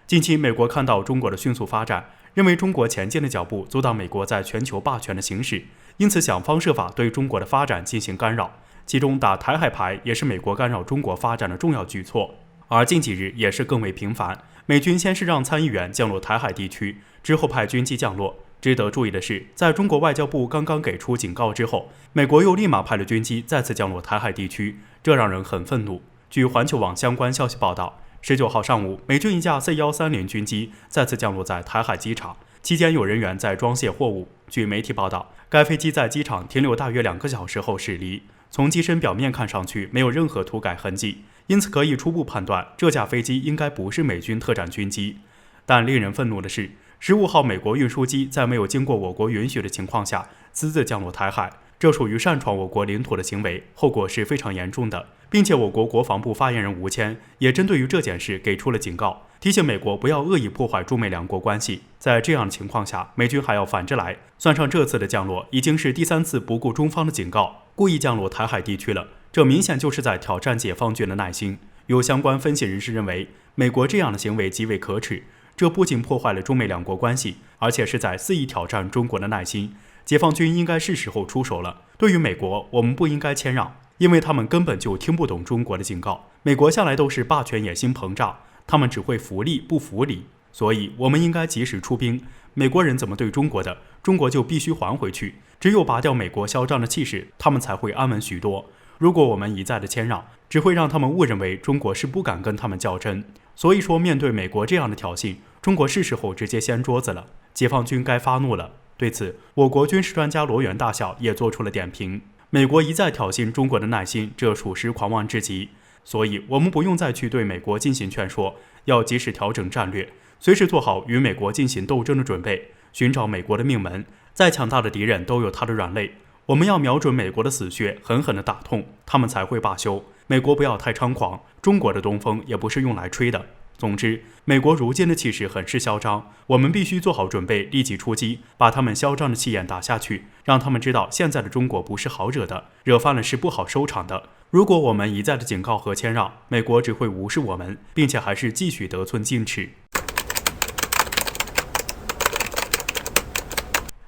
近期，美国看到中国的迅速发展，认为中国前进的脚步阻挡美国在全球霸权的行使，因此想方设法对中国的发展进行干扰。其中打台海牌也是美国干扰中国发展的重要举措。而近几日也是更为频繁，美军先是让参议员降落台海地区，之后派军机降落。值得注意的是，在中国外交部刚刚给出警告之后，美国又立马派了军机再次降落台海地区，这让人很愤怒。据环球网相关消息报道，19号上午，美军一架 C-130军机再次降落在台海机场，期间有人员在装卸货物。据媒体报道，该飞机在机场停留大约2个小时后驶离，从机身表面看上去没有任何涂改痕迹，因此可以初步判断这架飞机应该不是美军特战军机。但令人愤怒的是，15号美国运输机在没有经过我国允许的情况下私自降落台海，这属于擅闯我国领土的行为，后果是非常严重的。并且我国国防部发言人吴谦也针对于这件事给出了警告，提醒美国不要恶意破坏中美两国关系。在这样的情况下，美军还要反着来，算上这次的降落，已经是第3次不顾中方的警告，故意降落台海地区了。这明显就是在挑战解放军的耐心。有相关分析人士认为，美国这样的行为极为可耻，这不仅破坏了中美两国关系，而且是在肆意挑战中国的耐心。解放军应该是时候出手了。对于美国，我们不应该谦让，因为他们根本就听不懂中国的警告。美国向来都是霸权野心膨胀，他们只会服利不服理，所以我们应该及时出兵。美国人怎么对中国的，中国就必须还回去。只有拔掉美国嚣张的气势，他们才会安稳许多。如果我们一再的谦让，只会让他们误认为中国是不敢跟他们较真。所以说，面对美国这样的挑衅，中国是时候直接掀桌子了，解放军该发怒了。对此，我国军事专家罗源大校也做出了点评。美国一再挑衅中国的耐心，这属实狂妄至极。所以我们不用再去对美国进行劝说，要及时调整战略，随时做好与美国进行斗争的准备，寻找美国的命门。再强大的敌人都有他的软肋，我们要瞄准美国的死穴，狠狠地打痛，他们才会罢休。美国不要太猖狂，中国的东风也不是用来吹的。总之，美国如今的气势很是嚣张，我们必须做好准备，立即出击，把他们嚣张的气焰打下去，让他们知道现在的中国不是好惹的，惹翻了是不好收场的。如果我们一再的警告和谦让，美国只会无视我们，并且还是继续得寸进尺。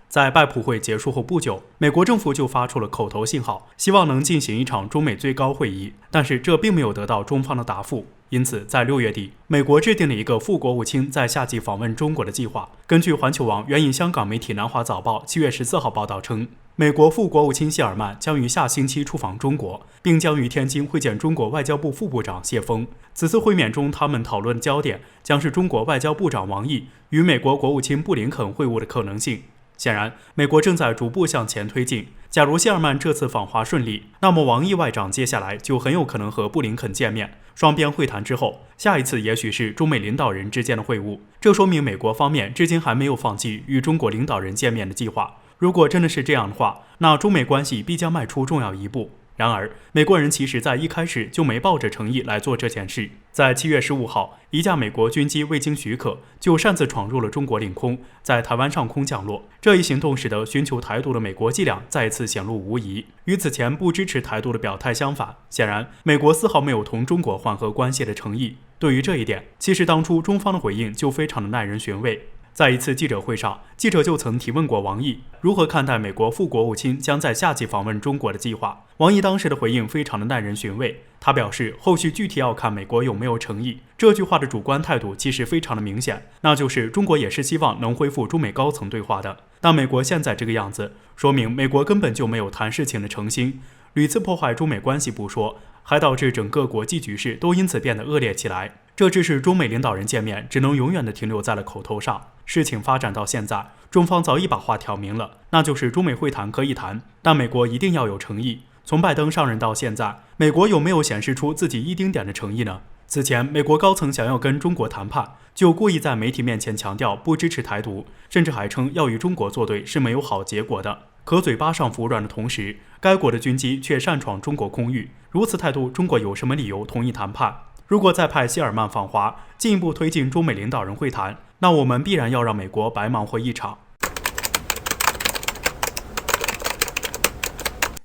在拜普会结束后不久，美国政府就发出了口头信号，希望能进行一场中美最高会议，但是这并没有得到中方的答复。因此，在6月底，美国制定了一个副国务卿在夏季访问中国的计划。根据环球网援引香港媒体南华早报7月14号报道称，美国副国务卿谢尔曼将于下星期出访中国，并将于天津会见中国外交部副部长谢锋。此次会面中，他们讨论的焦点将是中国外交部长王毅与美国国务卿布林肯会晤的可能性。显然，美国正在逐步向前推进。假如谢尔曼这次访华顺利，那么王毅外长接下来就很有可能和布林肯见面。双边会谈之后，下一次也许是中美领导人之间的会晤。这说明美国方面至今还没有放弃与中国领导人见面的计划。如果真的是这样的话，那中美关系必将迈出重要一步。然而，美国人其实在一开始就没抱着诚意来做这件事。在7月15号，一架美国军机未经许可就擅自闯入了中国领空，在台湾上空降落。这一行动使得寻求台独的美国伎俩再次显露无遗。与此前不支持台独的表态相反，显然美国丝毫没有同中国缓和关系的诚意。对于这一点，其实当初中方的回应就非常的耐人寻味。在一次记者会上，记者就曾提问过王毅如何看待美国副国务卿将在夏季访问中国的计划。王毅当时的回应非常的耐人寻味，他表示后续具体要看美国有没有诚意。这句话的主观态度其实非常的明显，那就是中国也是希望能恢复中美高层对话的。但美国现在这个样子，说明美国根本就没有谈事情的诚心，屡次破坏中美关系不说，还导致整个国际局势都因此变得恶劣起来。这致使中美领导人见面只能永远的停留在了口头上。事情发展到现在，中方早已把话挑明了，那就是中美会谈可以谈，但美国一定要有诚意。从拜登上任到现在，美国有没有显示出自己一丁点的诚意呢？此前，美国高层想要跟中国谈判，就故意在媒体面前强调不支持台独，甚至还称要与中国作对是没有好结果的。可嘴巴上服软的同时，该国的军机却擅闯中国空域，如此态度，中国有什么理由同意谈判？如果再派谢尔曼访华，进一步推进中美领导人会谈，那我们必然要让美国白忙活一场。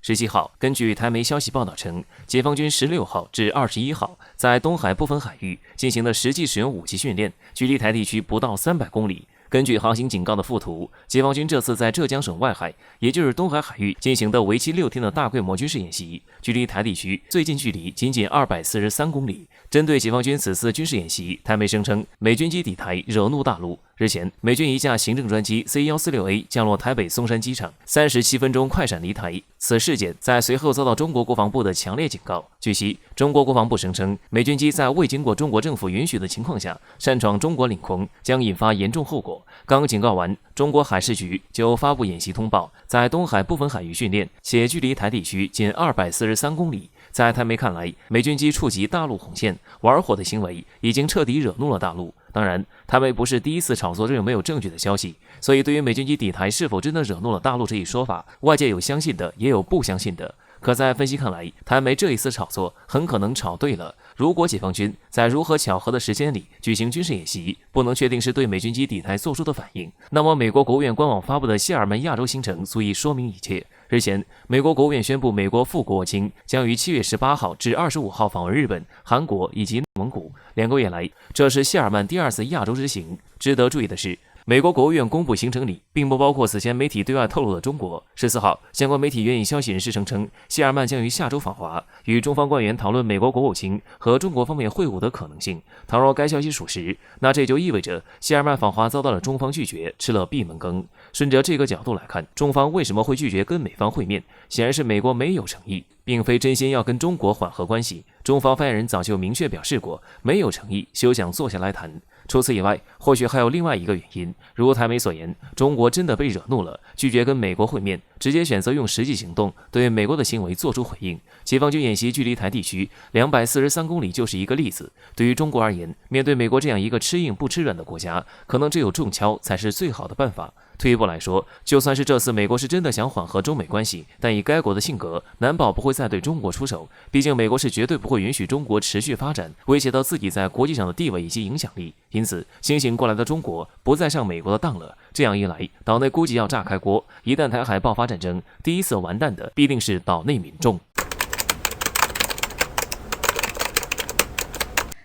17号，根据台媒消息报道称，解放军16号至21号在东海部分海域进行了实际使用武器训练，距离台地区不到300公里。根据航行警告的附图，解放军这次在浙江省外海，也就是东海海域进行的为期6天的大规模军事演习，距离台地区最近距离仅仅243公里。针对解放军此次军事演习，台媒声称美军机抵台惹怒大陆。日前，美军一架行政专机 C-146A 降落台北松山机场，37分钟快闪离台。此事件在随后遭到中国国防部的强烈警告。据悉，中国国防部声称，美军机在未经过中国政府允许的情况下擅闯中国领空，将引发严重后果。刚警告完，中国海事局就发布演习通报，在东海部分海域训练，且距离台地区仅243公里。在台媒看来，美军机触及大陆红线，玩火的行为已经彻底惹怒了大陆。当然，台媒不是第一次炒作这种没有证据的消息，所以对于美军机抵台是否真的惹怒了大陆这一说法，外界有相信的，也有不相信的。可在分析看来，台媒这一次炒作很可能炒对了。如果解放军在如何巧合的时间里举行军事演习，不能确定是对美军机抵台做出的反应，那么美国国务院官网发布的谢尔曼亚洲行程足以说明一切。日前，美国国务院宣布，美国副国务卿将于7月18号至25号访问日本、韩国以及内蒙古。2个月来，这是谢尔曼第2次亚洲之行。值得注意的是，美国国务院公布行程里并不包括此前媒体对外透露的中国。14号，相关媒体援引消息人士声称，谢尔曼将于下周访华，与中方官员讨论美国国务卿和中国方面会晤的可能性。倘若该消息属实，那这就意味着谢尔曼访华遭到了中方拒绝，吃了闭门羹。顺着这个角度来看，中方为什么会拒绝跟美方会面？显然是美国没有诚意，并非真心要跟中国缓和关系。中方发言人早就明确表示过，没有诚意，休想坐下来谈。除此以外，或许还有另外一个原因，如台媒所言，中国真的被惹怒了，拒绝跟美国会面，直接选择用实际行动对美国的行为做出回应。解放军演习距离台地区243公里就是一个例子。对于中国而言，面对美国这样一个吃硬不吃软的国家，可能只有重敲才是最好的办法。退一步来说，就算是这次美国是真的想缓和中美关系，但以该国的性格，难保不会再对中国出手。毕竟美国是绝对不会允许中国持续发展，威胁到自己在国际上的地位以及影响力。因此，清醒过来的中国不再上美国的当了。这样一来，岛内估计要炸开锅。一旦台海爆发战争，第一次完蛋的必定是岛内民众。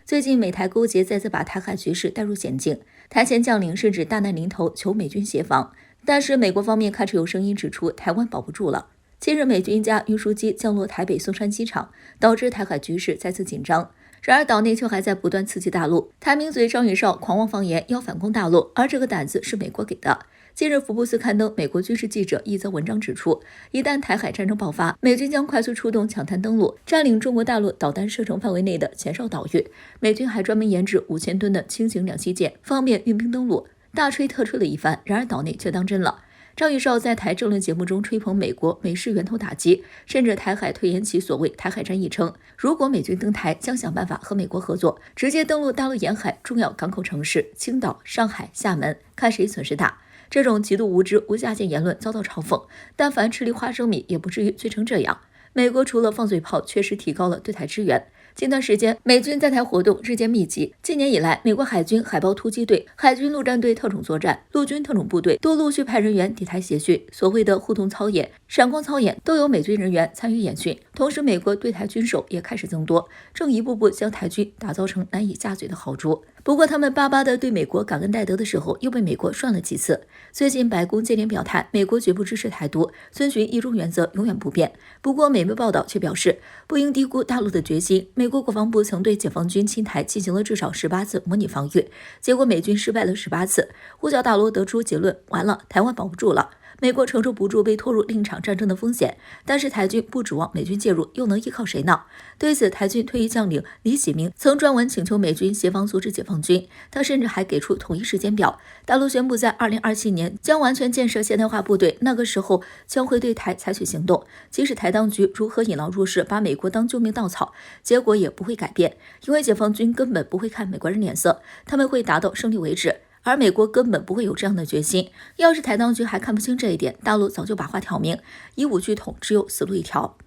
最近美台勾结再次把台海局势带入险境，台前将领甚至大难临头求美军协防，但是美国方面开始有声音指出台湾保不住了。近日美军一架运输机降落台北松山机场，导致台海局势再次紧张。然而岛内却还在不断刺激大陆，台名嘴张宇绍狂妄放言要反攻大陆，而这个胆子是美国给的。近日福布斯刊登美国军事记者一则文章指出，一旦台海战争爆发，美军将快速出动抢滩登陆，占领中国大陆导弹射程范围内的前哨岛屿。美军还专门研制5000吨的轻型两栖舰，方便运兵登陆，大吹特吹了一番，然而岛内却当真了。张宇绍在台政论节目中吹捧美国美式源头打击，甚至台海推演起所谓台海战役，称如果美军登台，将想办法和美国合作，直接登陆大陆沿海重要港口城市青岛、上海、厦门，看谁损失大。这种极度无知无下限言论遭到嘲讽，但凡吃粒花生米也不至于醉成这样。美国除了放嘴炮，确实提高了对台支援。近段时间，美军在台活动日渐密集。今年以来，美国海军海豹突击队、海军陆战队特种作战、陆军特种部队都陆续派人员抵台协训，所谓的互动操演、闪光操演都有美军人员参与演训。同时，美国对台军售也开始增多，正一步步将台军打造成难以下嘴的豪猪。不过，他们巴巴的对美国感恩戴德的时候，又被美国涮了几次。最近，白宫接连表态，美国绝不支持台独，遵循一中原则永远不变。不过，美媒报道却表示，不应低估大陆的决心。美国国防部曾对解放军侵台进行了至少18次模拟防御，结果美军失败了18次，呼叫大陆得出结论：完了，台湾保不住了。美国承受不住被拖入另一场战争的风险，但是台军不指望美军介入，又能依靠谁呢？对此，台军退役将领李喜明曾专文请求美军协防阻止解放军，他甚至还给出统一时间表。大陆宣布在2027年将完全建设现代化部队，那个时候将会对台采取行动。即使台当局如何引狼入室，把美国当救命稻草，结果也不会改变，因为解放军根本不会看美国人脸色，他们会达到胜利为止。而美国根本不会有这样的决心。要是台当局还看不清这一点，大陆早就把话挑明，以武拒统，只有死路一条。